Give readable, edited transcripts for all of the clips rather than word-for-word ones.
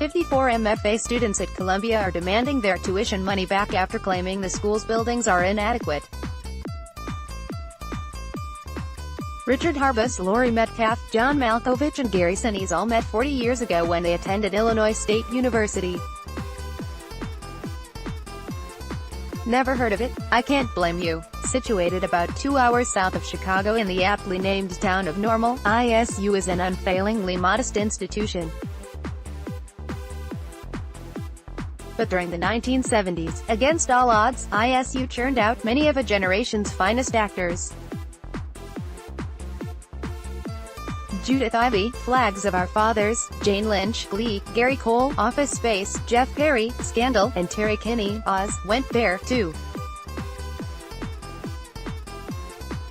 54 MFA students at Columbia are demanding their tuition money back after claiming the school's buildings are inadequate. Richard Harbus, Laurie Metcalf, John Malkovich and Gary Sinise all met 40 years ago when they attended Illinois State University. Never heard of it? I can't blame you. Situated about 2 hours south of Chicago in the aptly named town of Normal, ISU is an unfailingly modest institution. But during the 1970s, against all odds, ISU churned out many of a generation's finest actors. Judith Ivey, Flags of Our Fathers, Jane Lynch, Glee, Gary Cole, Office Space, Jeff Perry, Scandal, and Terry Kinney, Oz, went there, too.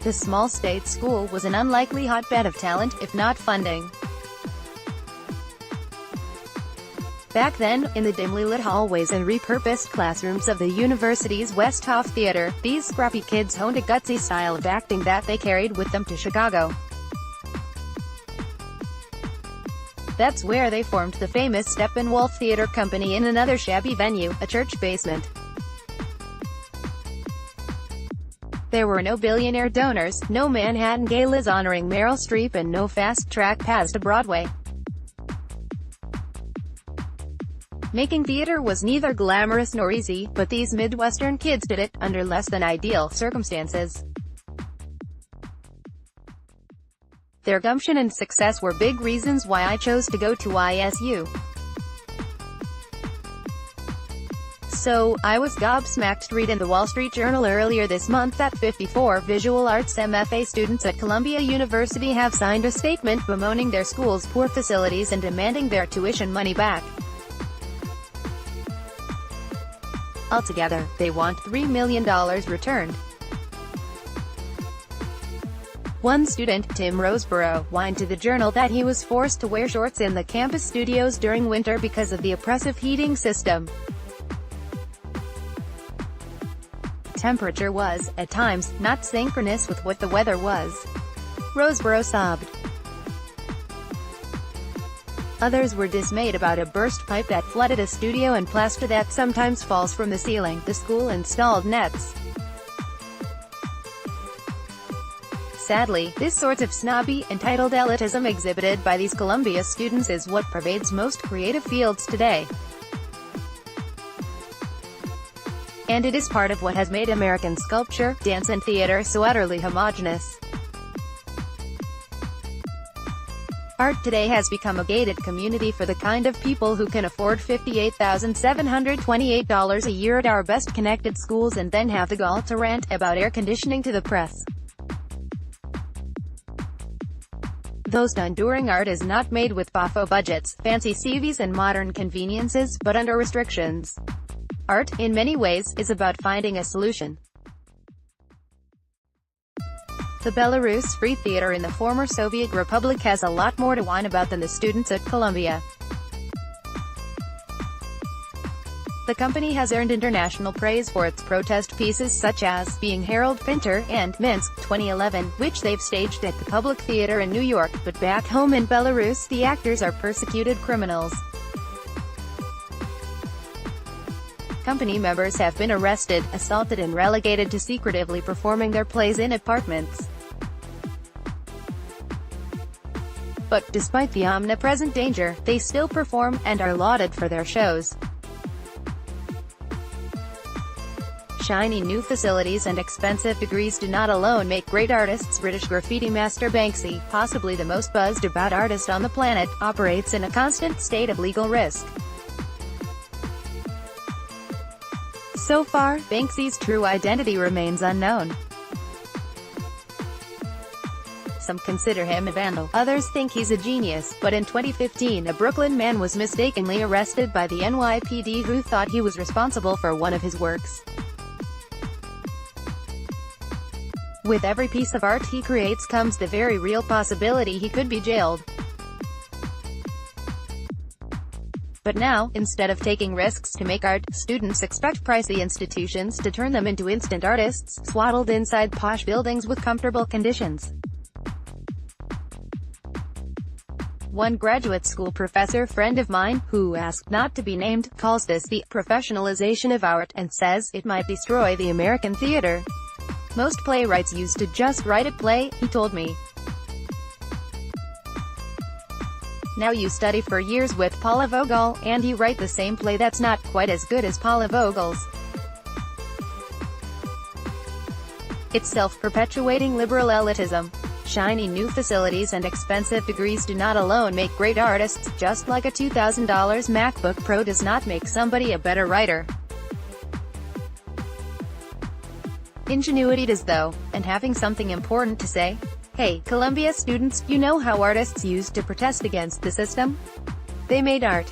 The small state school was an unlikely hotbed of talent, if not funding. Back then, in the dimly lit hallways and repurposed classrooms of the university's Westhoff Theater, these scrappy kids honed a gutsy style of acting that they carried with them to Chicago. That's where they formed the famous Steppenwolf Theater Company in another shabby venue, a church basement. There were no billionaire donors, no Manhattan galas honoring Meryl Streep and no fast-track paths to Broadway. Making theater was neither glamorous nor easy, but these Midwestern kids did it, under less than ideal circumstances. Their gumption and success were big reasons why I chose to go to ISU. So, I was gobsmacked to read in the Wall Street Journal earlier this month that 54 visual arts MFA students at Columbia University have signed a statement bemoaning their school's poor facilities and demanding their tuition money back. Altogether, they want $3 million returned. One student, Tim Roseborough, whined to the Journal that he was forced to wear shorts in the campus studios during winter because of the oppressive heating system. The temperature was, at times, not synchronous with what the weather was. Roseborough sobbed. Others were dismayed about a burst pipe that flooded a studio and plaster that sometimes falls from the ceiling. The school installed nets. Sadly, this sort of snobby, entitled elitism exhibited by these Columbia students is what pervades most creative fields today. And it is part of what has made American sculpture, dance and theater so utterly homogeneous. Art today has become a gated community for the kind of people who can afford $58,728 a year at our best-connected schools and then have the gall to rant about air conditioning to the press. Those enduring art is not made with boffo budgets, fancy CVs and modern conveniences, but under restrictions. Art, in many ways, is about finding a solution. The Belarus Free Theater in the former Soviet Republic has a lot more to whine about than the students at Columbia. The company has earned international praise for its protest pieces such as Being Harold Pinter and Minsk, 2011, which they've staged at the Public Theater in New York, but back home in Belarus the actors are persecuted criminals. Company members have been arrested, assaulted and relegated to secretively performing their plays in apartments. But, despite the omnipresent danger, they still perform, and are lauded for their shows. Shiny new facilities and expensive degrees do not alone make great artists. British graffiti master Banksy, possibly the most buzzed about artist on the planet, operates in a constant state of legal risk. So far, Banksy's true identity remains unknown. Some consider him a vandal, others think he's a genius, but in 2015 a Brooklyn man was mistakenly arrested by the NYPD who thought he was responsible for one of his works. With every piece of art he creates comes the very real possibility he could be jailed. But now, instead of taking risks to make art, students expect pricey institutions to turn them into instant artists, swaddled inside posh buildings with comfortable conditions. One graduate school professor friend of mine, who asked not to be named, calls this the professionalization of art, and says it might destroy the American theater. Most playwrights used to just write a play, he told me. Now you study for years with Paula Vogel, and you write the same play that's not quite as good as Paula Vogel's. It's self-perpetuating liberal elitism. Shiny new facilities and expensive degrees do not alone make great artists, just like a $2,000 MacBook Pro does not make somebody a better writer. Ingenuity does though, and having something important to say. Hey, Columbia students, you know how artists used to protest against the system? They made art.